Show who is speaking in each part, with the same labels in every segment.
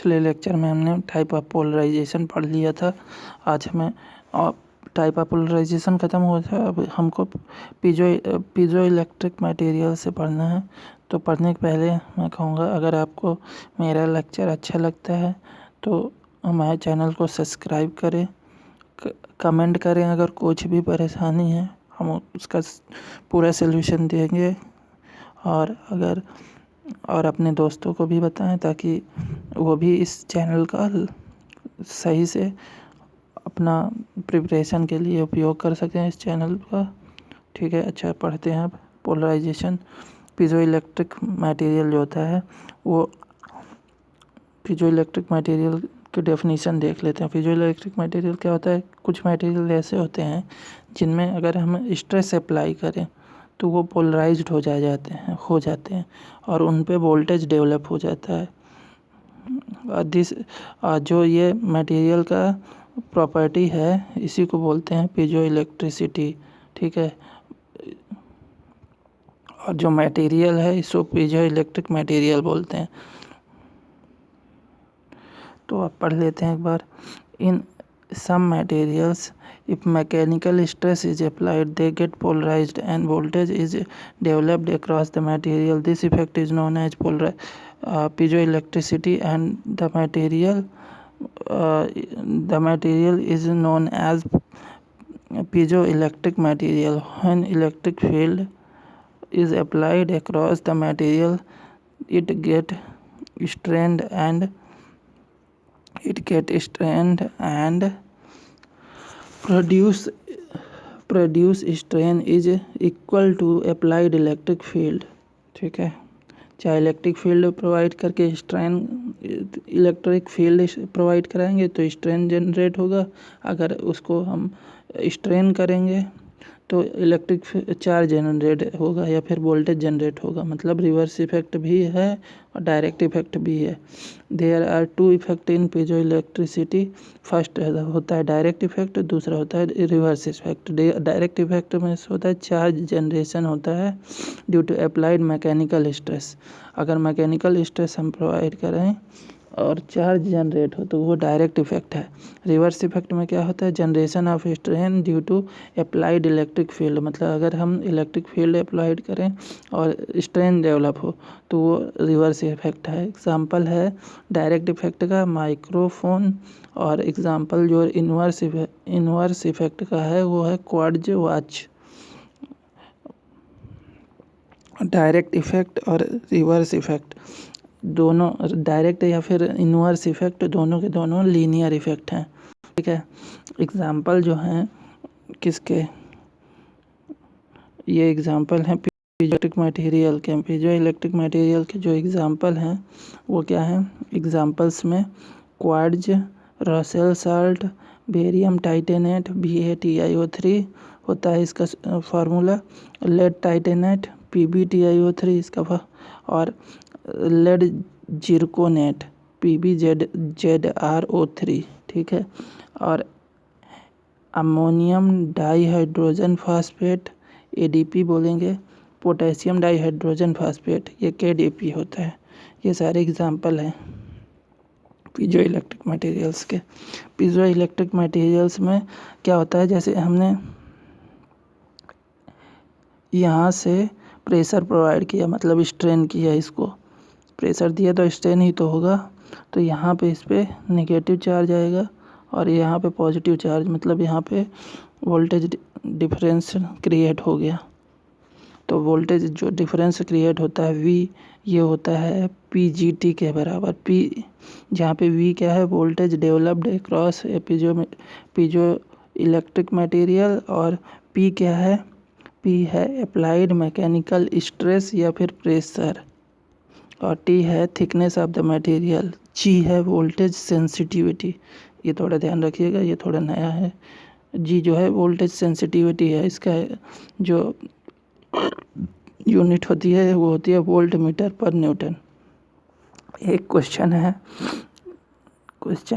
Speaker 1: पिछले लेक्चर में हमने टाइप ऑफ पोलराइजेशन पढ़ लिया था। आज हमें टाइप ऑफ पोलराइजेशन ख़त्म हुआ था, अब हमको पीजो इलेक्ट्रिक मटेरियल से पढ़ना है। तो पढ़ने के पहले मैं कहूँगा, अगर आपको मेरा लेक्चर अच्छा लगता है तो हमारे चैनल को सब्सक्राइब करें, कमेंट करें। अगर कुछ भी परेशानी है हम उसका पूरा सलूशन देंगे, और अपने दोस्तों को भी बताएं ताकि वो भी इस चैनल का सही से अपना प्रिपरेशन के लिए उपयोग कर सकें इस चैनल का। ठीक है, अच्छा पढ़ते हैं अब पोलराइजेशन। पीजो इलेक्ट्रिक मटेरियल जो होता है वो पीजो इलेक्ट्रिक मटेरियल की डेफिनेशन देख लेते हैं। पीजो इलेक्ट्रिक मटेरियल क्या होता है? कुछ मटेरियल ऐसे होते हैं जिनमें अगर हम स्ट्रेस अप्लाई करें तो वो पोलराइज्ड हो जाते हैं और उन पे वोल्टेज डेवलप हो जाता है। जो ये मटेरियल का प्रॉपर्टी है इसी को बोलते हैं पीजो इलेक्ट्रिसिटी। ठीक है, और जो मटेरियल है इसको पीजो इलेक्ट्रिक मटेरियल बोलते हैं। तो आप पढ़ लेते हैं एक बार। इन some materials, if mechanical stress is applied, they get polarized and voltage is developed across the material. This effect is known as piezoelectricity, and the material is known as piezoelectric material. When electric field is applied across the material, it get strained and produce strain is equal to applied electric field। ठीक है, चाहे electric field provide करके strain electric field provide कराएंगे तो strain generate होगा। अगर उसको हम स्ट्रेन करेंगे तो इलेक्ट्रिक चार्ज जनरेट होगा या फिर वोल्टेज जनरेट होगा। मतलब रिवर्स इफेक्ट भी है और डायरेक्ट इफेक्ट भी है। There are two effect in piezo electricity. First होता है डायरेक्ट इफेक्ट, दूसरा होता है रिवर्स इफेक्ट। डायरेक्ट इफेक्ट में होता है चार्ज जनरेशन होता है due to applied mechanical stress. अगर मैकेनिकल स्ट्रेस हम प्रोवाइड करें और चार्ज जनरेट हो तो वो डायरेक्ट इफेक्ट है। रिवर्स इफेक्ट में क्या होता है? Generation of strain due to applied electric field. मतलब अगर हम इलेक्ट्रिक फील्ड अप्लाइड करें और स्ट्रेन डेवलप हो तो वो रिवर्स इफेक्ट है। एग्जांपल है डायरेक्ट इफेक्ट का माइक्रोफोन, और एग्जांपल जो इन्वर्स इफेक्ट का है वो है क्वार्ट्ज वॉच। डायरेक्ट इफेक्ट और रिवर्स इफेक्ट दोनों, डायरेक्ट या फिर इन्वर्स इफेक्ट, दोनों के दोनों लीनियर इफेक्ट हैं। ठीक है, एग्जांपल जो हैं किसके, ये एग्जांपल हैं पीजोइलेक्ट्रिक मटेरियल के। पीजो इलेक्ट्रिक मटेरियल के जो एग्जांपल हैं वो क्या हैं? एग्जांपल्स में quartz, Russell salt, barium titanate, BaTiO3 होता है इसका फार्मूला। लेड टाइटेनेट, PbTiO3 इसका, और लेड जिरकोनेट, PbZrO3। ठीक है, और अमोनियम डाईहाइड्रोजन फास्फेट, ADP बोलेंगे। पोटेशियम डाईहाइड्रोजन फास्फेट, ये KDP होता है। ये सारे एग्जांपल हैं पीजो इलेक्ट्रिक मटेरियल्स के। पीजो इलेक्ट्रिक मटेरियल्स में क्या होता है? जैसे हमने यहाँ से प्रेशर प्रोवाइड किया, मतलब स्ट्रेन किया, इसको प्रेशर दिया तो स्ट्रेन ही तो होगा। तो यहाँ पे इस पे नेगेटिव चार्ज आएगा और यहाँ पे पॉजिटिव चार्ज, मतलब यहाँ पे वोल्टेज डिफरेंस क्रिएट हो गया। तो वोल्टेज जो डिफरेंस क्रिएट होता है V, ये होता है PGT के बराबर। P जहाँ पे V क्या है? Voltage developed across piezo electric material, और P क्या है? P है अप्लाइड मैकेनिकल स्ट्रेस या फिर प्रेशर, और T है thickness of the material. G है वोल्टेज सेंसिटिविटी। ये थोड़ा ध्यान रखिएगा, ये थोड़ा नया है। G जो है वोल्टेज सेंसिटिविटी है, इसका जो यूनिट होती है वो होती है वोल्ट मीटर पर न्यूटन। एक क्वेश्चन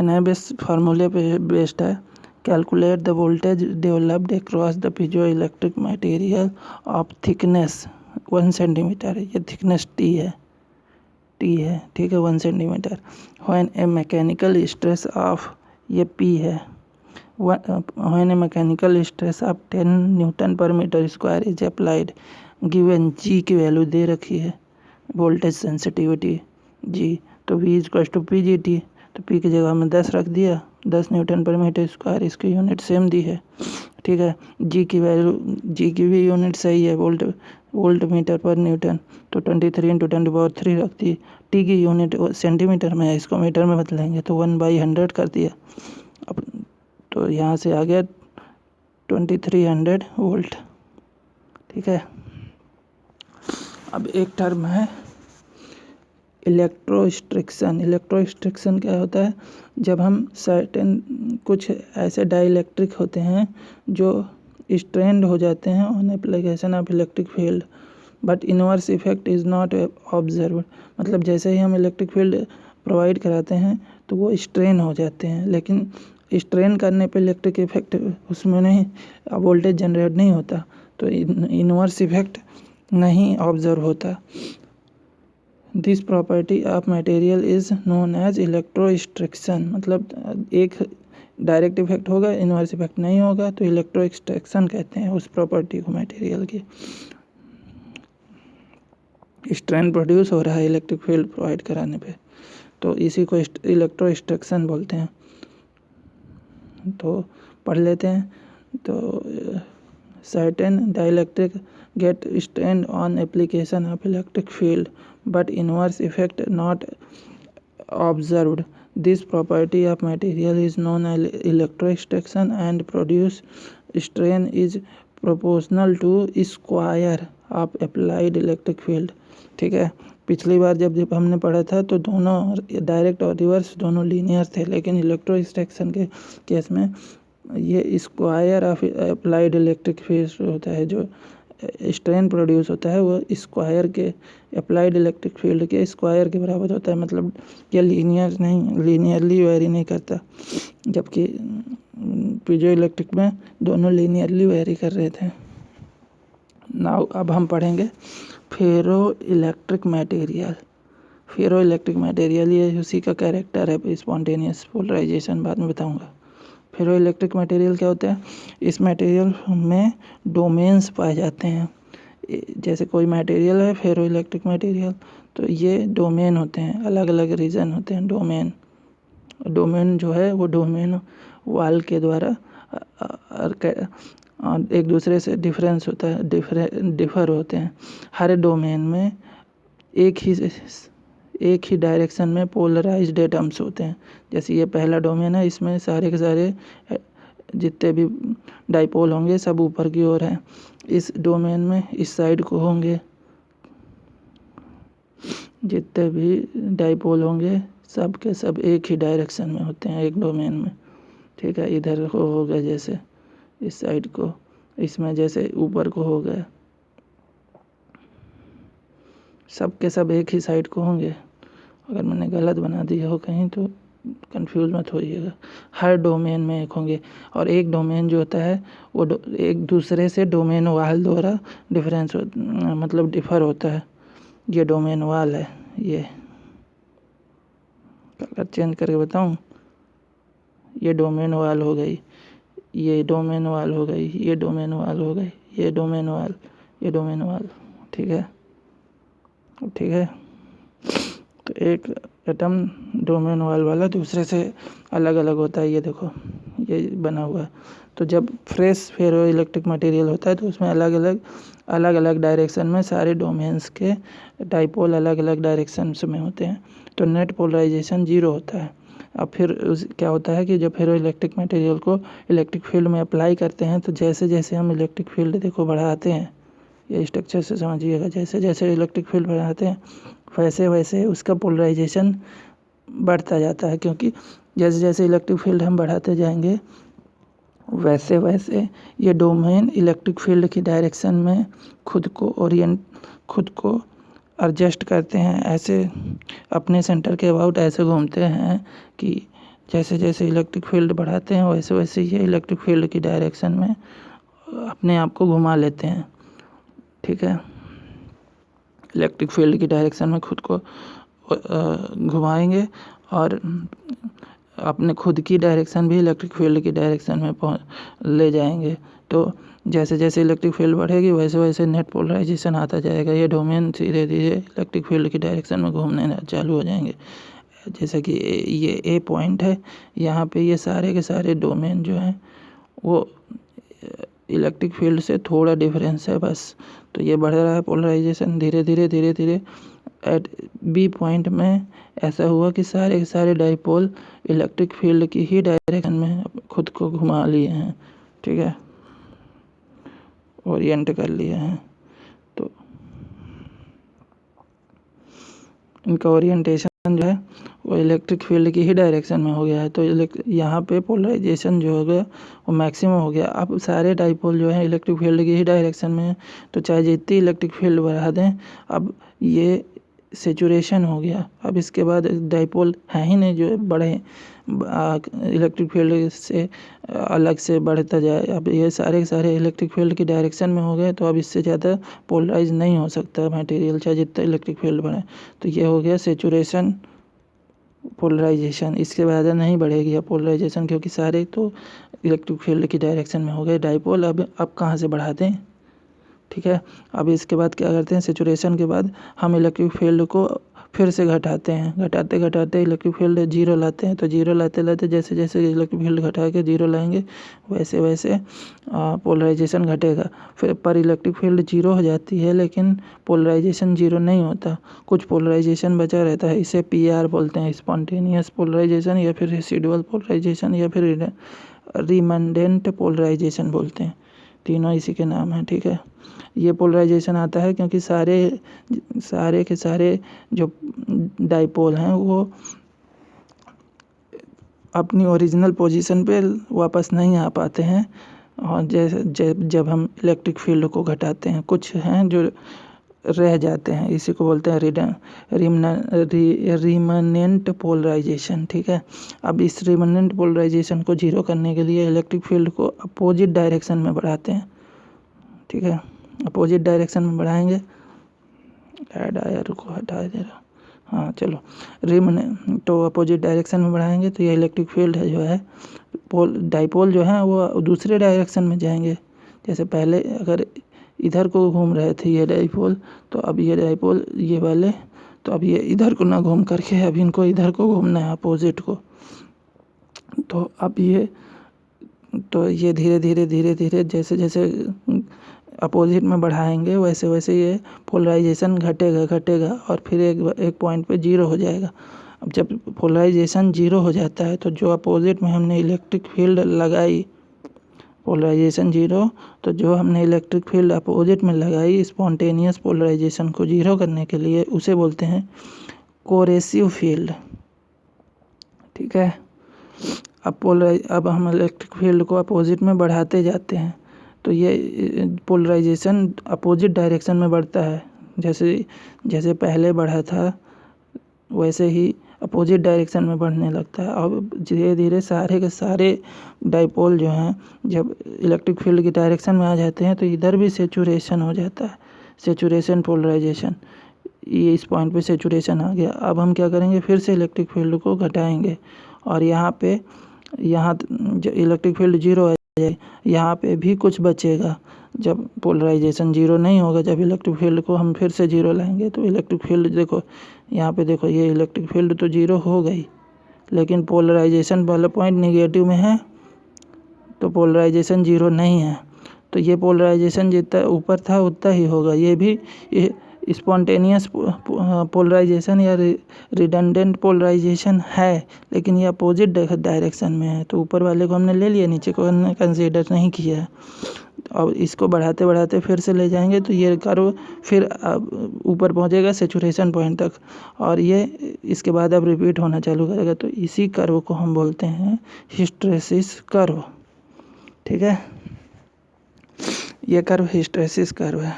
Speaker 1: है बेस फार्मूले पे बेस्ड है। Calculate the voltage developed across the piezo electric material of thickness 1 centimetre. ये थिकनेस T है। टी है, ठीक है, 1 centimetre. When a mechanical stress of, ये पी है, when a mechanical stress of 10 newton per metre square is applied, given g की value दे रखी है, वोल्टेज सेंसिटिविटी जी, तो V equal to P g t, तो P की जगह में 10 रख दिया, 10 न्यूटन पर मीटर स्क्वायर, इसकी यूनिट सेम दी है, ठीक है। जी की वैल्यू, जी की भी यूनिट सही है, वोल्ट मीटर पर न्यूटन, तो 23 × 10³ रख दी। टी की यूनिट सेंटीमीटर में है, इसको मीटर में बदलेंगे तो 1/100 कर दिया। अब तो यहाँ से आ गया 2300 वोल्ट, ठीक है। अब एक टर्म है इलेक्ट्रोस्ट्रिक्शन। इलेक्ट्रोस्ट्रिक्शन क्या होता है? जब हम सर्टेन कुछ ऐसे डाइलेक्ट्रिक होते हैं जो स्ट्रेंड हो जाते हैं on application of electric field, but inverse effect is not observe, मतलब जैसे ही हम इलेक्ट्रिक फील्ड प्रोवाइड कराते हैं तो वो स्ट्रेन हो जाते हैं, लेकिन स्ट्रेन करने पे इलेक्ट्रिक इफेक्ट उसमें नहीं, वोल्टेज जनरेट नहीं होता, तो इनवर्स इफेक्ट नहीं ऑब्जर्व होता। This property of material is known as electrostriction, मतलब एक डायरेक्ट इफेक्ट होगा, इनवर्स इफेक्ट नहीं होगा, तो इलेक्ट्रोस्ट्रिक्शन कहते हैं उस प्रॉपर्टी को मटेरियल की। स्ट्रेन प्रोड्यूस हो रहा है इलेक्ट्रिक फील्ड प्रोवाइड कराने पे, तो इसी को इलेक्ट्रोस्ट्रिक्शन बोलते हैं। तो पढ़ लेते हैं। तो certain dielectric get strained on application of electric field, but inverse effect not observed. This property of material is known as electrostatic and produce strain is proportional to square of applied electric field, ठीक है। पिछली बार जब हमने पढ़ा था तो दोनों direct और रिवर्स दोनों लीनियर थे, लेकिन इलेक्ट्रोस्टैटिक्स के केस में ये square of applied electric field होता है, जो स्ट्रेन प्रोड्यूस होता है वो स्क्वायर के अप्लाइड इलेक्ट्रिक फील्ड के स्क्वायर के बराबर होता है, मतलब ये लीनियरली वेरी नहीं करता, जबकि पीजो इलेक्ट्रिक में दोनों लीनियरली वेरी कर रहे थे। नाउ अब हम पढ़ेंगे फेरो इलेक्ट्रिक मटेरियल। फेरो इलेक्ट्रिक मटेरियल ये उसी का कैरेक्टर है, स्पॉन्टेनियस पोलराइजेशन बाद में बताऊंगा। फेरो इलेक्ट्रिक मटेरियल क्या होता है? इस मटेरियल में डोमेन्स पाए जाते हैं। जैसे कोई मटेरियल है फेरो इलेक्ट्रिक मटेरियल, तो ये डोमेन होते हैं, अलग अलग रीजन होते हैं। डोमेन जो है वो डोमेन वाल के द्वारा एक दूसरे से डिफरेंस होता है, डिफर होते हैं। हर डोमेन में एक ही डायरेक्शन में पोलराइज्ड एटम्स होते हैं। जैसे ये पहला डोमेन है, इसमें सारे के सारे जितने भी डाइपोल होंगे सब ऊपर की ओर हैं। इस डोमेन में इस साइड को होंगे जितने भी डाइपोल होंगे सब के सब एक ही डायरेक्शन में होते हैं एक डोमेन में, ठीक है। इधर को हो गया जैसे इस साइड को, इसमें जैसे ऊपर को हो गया, सब के सब एक ही साइड को होंगे। अगर मैंने गलत बना दिया हो कहीं तो कंफ्यूज मत होइएगा। हर डोमेन में एक होंगे, और एक डोमेन जो होता है वो एक दूसरे से डोमेन वाल द्वारा डिफरेंस मतलब डिफर होता है। ये डोमेन वाल है, ये कलर चेंज करके बताऊं, ये डोमेन वाल हो गई, ये डोमेन वाल हो गई, ये डोमेन वाल हो गई, ये डोमेन वाल, ये डोमेन वाल, ठीक है। तो एक एटम डोमेन वाल वाला दूसरे से अलग अलग होता है। ये देखो ये बना हुआ है। तो जब फ्रेश फेरो इलेक्ट्रिक मटेरियल होता है तो उसमें अलग अलग डायरेक्शन में सारे डोमेन्स के डाइपोल अलग अलग डायरेक्शन में होते हैं, तो नेट पोलराइजेशन 0 होता है। अब फिर क्या होता है कि जब फेरो इलेक्ट्रिक मटेरियल को इलेक्ट्रिक फील्ड में अप्लाई करते हैं तो जैसे जैसे हम इलेक्ट्रिक फील्ड देखो बढ़ाते हैं, ये स्ट्रक्चर से समझिएगा, जैसे जैसे इलेक्ट्रिक फील्ड बढ़ाते हैं वैसे वैसे उसका पोलराइजेशन बढ़ता जाता है, क्योंकि जैसे जैसे इलेक्ट्रिक फील्ड हम बढ़ाते जाएंगे वैसे वैसे ये डोमेन इलेक्ट्रिक फील्ड की डायरेक्शन में खुद को एडजस्ट करते हैं, ऐसे अपने सेंटर के अबाउट ऐसे घूमते हैं कि जैसे जैसे इलेक्ट्रिक फील्ड बढ़ाते हैं वैसे वैसे ये इलेक्ट्रिक फील्ड की डायरेक्शन में अपने आप को घुमा लेते हैं, ठीक है। इलेक्ट्रिक फील्ड की डायरेक्शन में खुद को घुमाएंगे और अपने खुद की डायरेक्शन भी इलेक्ट्रिक फील्ड की डायरेक्शन में ले जाएंगे। तो जैसे जैसे इलेक्ट्रिक फील्ड बढ़ेगी वैसे वैसे नेट पोलराइजेशन आता जाएगा। ये डोमेन धीरे धीरे इलेक्ट्रिक फील्ड की डायरेक्शन में घूमने चालू हो जाएंगे। जैसे कि ये ए पॉइंट है, यहाँ पे ये सारे के सारे डोमेन जो हैं वो इलेक्ट्रिक फील्ड से थोड़ा डिफरेंस है बस। तो ये बढ़ रहा है पोलराइजेशन धीरे धीरे धीरे धीरे। एट बी पॉइंट में ऐसा हुआ कि सारे के सारे डाइपोल इलेक्ट्रिक फील्ड की ही डायरेक्शन में खुद को घुमा लिए हैं, ठीक है, ओरिएंट कर लिए हैं। तो इनका ओरिएंटेशन जो है वो इलेक्ट्रिक फील्ड की ही डायरेक्शन में हो गया है। तो यहाँ पे पोलराइजेशन जो हो गया वो मैक्सिमम हो गया। अब सारे डाइपोल जो है इलेक्ट्रिक फील्ड की ही डायरेक्शन में है, तो चाहे जितनी इलेक्ट्रिक फील्ड बढ़ा दें अब ये सेचुरेशन हो गया। अब इसके बाद डाइपोल है ही नहीं जो बढ़े इलेक्ट्रिक फील्ड से अलग से बढ़ता जाए। अब ये सारे के सारे इलेक्ट्रिक फील्ड की डायरेक्शन में हो गए, तो अब इससे ज़्यादा पोलराइज नहीं हो सकता मटेरियल, चाहे जितना इलेक्ट्रिक फील्ड बढ़े। तो ये हो गया सेचुरेशन पोलराइजेशन। इसके बाद नहीं बढ़ेगी अब पोलराइजेशन, क्योंकि सारे तो इलेक्ट्रिक फील्ड की डायरेक्शन में हो गए डाइपोल। अब कहाँ से बढ़ाते हैं, ठीक है। अब इसके बाद क्या करते हैं, सेचुरेशन के बाद हम इलेक्ट्रिक फील्ड को फिर से घटाते हैं, घटाते घटाते इलेक्ट्रिक फील्ड जीरो लाते हैं। तो जीरो लाते लाते जैसे जैसे इलेक्ट्रिक फील्ड घटा के जीरो लाएंगे वैसे वैसे पोलराइजेशन घटेगा। फिर पर इलेक्ट्रिक फील्ड जीरो हो जाती है लेकिन पोलराइजेशन जीरो नहीं होता, कुछ पोलराइजेशन बचा रहता है। इसे PR बोलते हैं, स्पॉन्टेनियस पोलराइजेशन या फिर रेसिडुअल पोलराइजेशन या फिर रिमंडेंट पोलराइजेशन बोलते हैं। तीनों इसी के नाम हैं, ठीक है। ये पोलराइजेशन आता है क्योंकि सारे के सारे जो डाइपोल हैं वो अपनी ओरिजिनल पोजीशन पे वापस नहीं आ पाते हैं, और जैसे जब हम इलेक्ट्रिक फील्ड को घटाते हैं कुछ हैं जो रह जाते हैं, इसी को बोलते हैं रिमनेंट पोलराइजेशन, ठीक है। अब इस रिमनेंट पोलराइजेशन को जीरो करने के लिए इलेक्ट्रिक फील्ड को अपोजिट डायरेक्शन में बढ़ाते हैं, ठीक है। अपोजिट डायरेक्शन में बढ़ाएंगे, ऐड आयर को हटा दे रहा, हाँ चलो, तो अपोजिट डायरेक्शन में बढ़ाएंगे तो ये इलेक्ट्रिक फील्ड है जो है डाइपोल जो है वो दूसरे डायरेक्शन में जाएंगे। जैसे पहले अगर इधर को घूम रहे थे ये डाइपोल, तो अब ये डाइपोल ये वाले, तो अब ये इधर को ना घूम करके अब इनको इधर को घूमना है अपोजिट को। तो अब ये धीरे धीरे धीरे धीरे जैसे जैसे अपोजिट में बढ़ाएंगे वैसे वैसे ये पोलराइजेशन घटेगा और फिर एक पॉइंट पे जीरो हो जाएगा। अब जब पोलराइजेशन जीरो हो जाता है तो जो अपोजिट में हमने इलेक्ट्रिक फील्ड लगाई, पोलराइजेशन जीरो, तो जो हमने इलेक्ट्रिक फील्ड अपोजिट में लगाई स्पॉन्टेनियस पोलराइजेशन को जीरो करने के लिए, उसे बोलते हैं कोरेसिव फील्ड, ठीक है। अब हम इलेक्ट्रिक फील्ड को अपोजिट में बढ़ाते जाते हैं तो ये पोलराइजेशन अपोजिट डायरेक्शन में बढ़ता है। जैसे जैसे पहले बढ़ा था वैसे ही अपोजिट डायरेक्शन में बढ़ने लगता है। अब धीरे धीरे सारे के सारे डाइपोल जो हैं जब इलेक्ट्रिक फील्ड की डायरेक्शन में आ जाते हैं तो इधर भी सेचुरेशन हो जाता है, सेचुरेशन पोलराइजेशन। ये इस पॉइंट पे सेचुरेशन आ गया। अब हम क्या करेंगे, फिर से इलेक्ट्रिक फील्ड को घटाएंगे और यहाँ इलेक्ट्रिक फील्ड जीरो है, यहाँ पे भी कुछ बचेगा। जब पोलराइजेशन जीरो नहीं होगा, जब इलेक्ट्रिक फील्ड को हम फिर से जीरो लाएंगे तो इलेक्ट्रिक फील्ड देखो यहाँ पे, देखो ये इलेक्ट्रिक फील्ड तो जीरो हो गई लेकिन पोलराइजेशन वाला पॉइंट निगेटिव में है तो पोलराइजेशन जीरो नहीं है। तो ये पोलराइजेशन जितना ऊपर था उतना ही होगा। ये भी स्पॉन्टेनियस पोलराइजेशन या रिडंडेंट पोलराइजेशन है लेकिन ये अपोजिट डायरेक्शन में है, तो ऊपर वाले को हमने ले लिया, नीचे को हमने कंसीडर नहीं किया है। अब इसको बढ़ाते बढ़ाते फिर से ले जाएंगे तो ये कर्व फिर ऊपर पहुंचेगा सेचुरेशन पॉइंट तक और ये इसके बाद अब रिपीट होना चालू करेगा। तो इसी कर्व को हम बोलते हैं हिस्टैरिसीस कर्व, ठीक है। ये कर्व हिस्टैरिसीस कर्व है।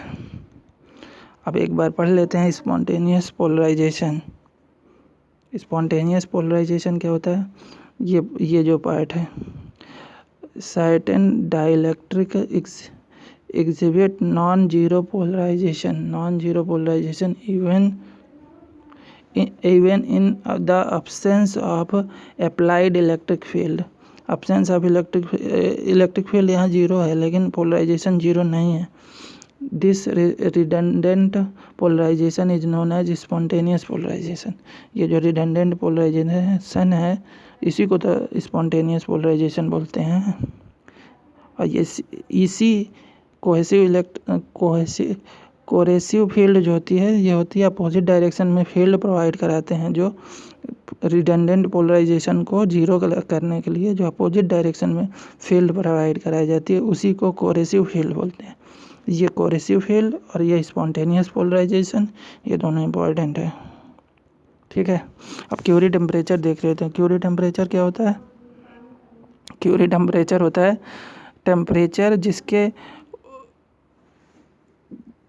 Speaker 1: अब एक बार पढ़ लेते हैं स्पॉन्टेनियस पोलराइजेशन। स्पॉन्टेनियस पोलराइजेशन क्या होता है, ये जो पार्ट है, certain dielectric exhibit non-zero polarization even in the absence of applied electric field. absence of electric field यहाँ जीरो है, लेकिन पोलराइजेशन जीरो नहीं है। This redundant polarization is known as spontaneous polarization. ये जो रिडंडेंट पोलराइजेशन है इसी को तो स्पॉन्टेनियस पोलराइजेशन बोलते हैं। और ये इसी कोहेसिव फील्ड जो होती है ये होती है अपोजिट डायरेक्शन में फील्ड प्रोवाइड कराते हैं। जो रिडंडेंट पोलराइजेशन को जीरो करने के लिए जो अपोजिट डायरेक्शन में फील्ड प्रोवाइड कराई जाती है उसी को कोहेसिव फील्ड बोलते हैं। ये कोहेसिव फील्ड और ये स्पॉन्टेनियस पोलराइजेशन ये दोनों इम्पॉर्टेंट है। ठीक है, अब क्यूरी टेम्परेचर देख रहे थे। क्यूरी टेम्परेचर क्या होता है? क्यूरी टेम्परेचर होता है टेम्परेचर जिसके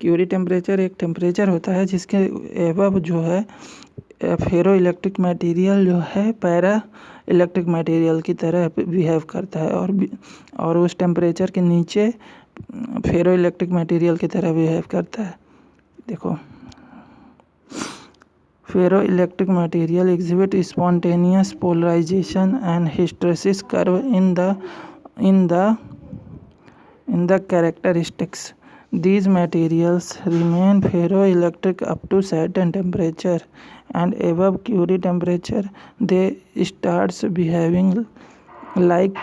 Speaker 1: क्यूरी टेम्परेचर एक टेम्परेचर होता है जिसके एबव जो है फेरो इलेक्ट्रिक मटेरियल जो है पैरा इलेक्ट्रिक मटेरियल की तरह बिहेव करता है और उस टेम्परेचर के नीचे फेरो इलेक्ट्रिक मटेरियल की तरह बिहेव करता है। देखो, फेरो electric material exhibit spontaneous polarization and hysteresis curve in the characteristics. These materials remain ferroelectric up to certain temperature, and above Curie temperature they starts behaving like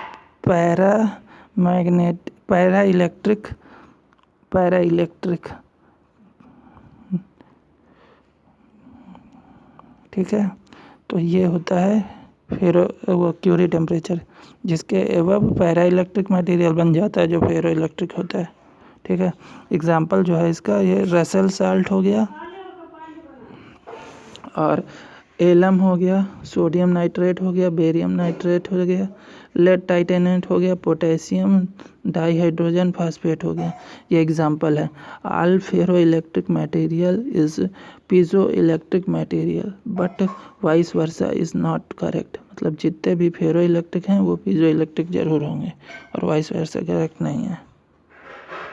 Speaker 1: paraelectric. ठीक है, तो ये होता है क्यूरी टेम्परेचर जिसके एबव पैरा इलेक्ट्रिक मटेरियल बन जाता है जो फेरो इलेक्ट्रिक होता है। ठीक है, एग्जाम्पल जो है इसका ये रसेल साल्ट हो गया और एलम हो गया, सोडियम नाइट्रेट हो गया, बेरियम नाइट्रेट हो गया, लेड टाइटेनेट हो गया, पोटेशियम डाइहाइड्रोजन फास्फेट हो गया। ये एग्जांपल है। All ferro electric material is piezo electric material but vice versa is not correct. मतलब जितने भी फेरो इलेक्ट्रिक हैं वो पीजो इलेक्ट्रिक जरूर होंगे और वाइस वर्सा करेक्ट नहीं है।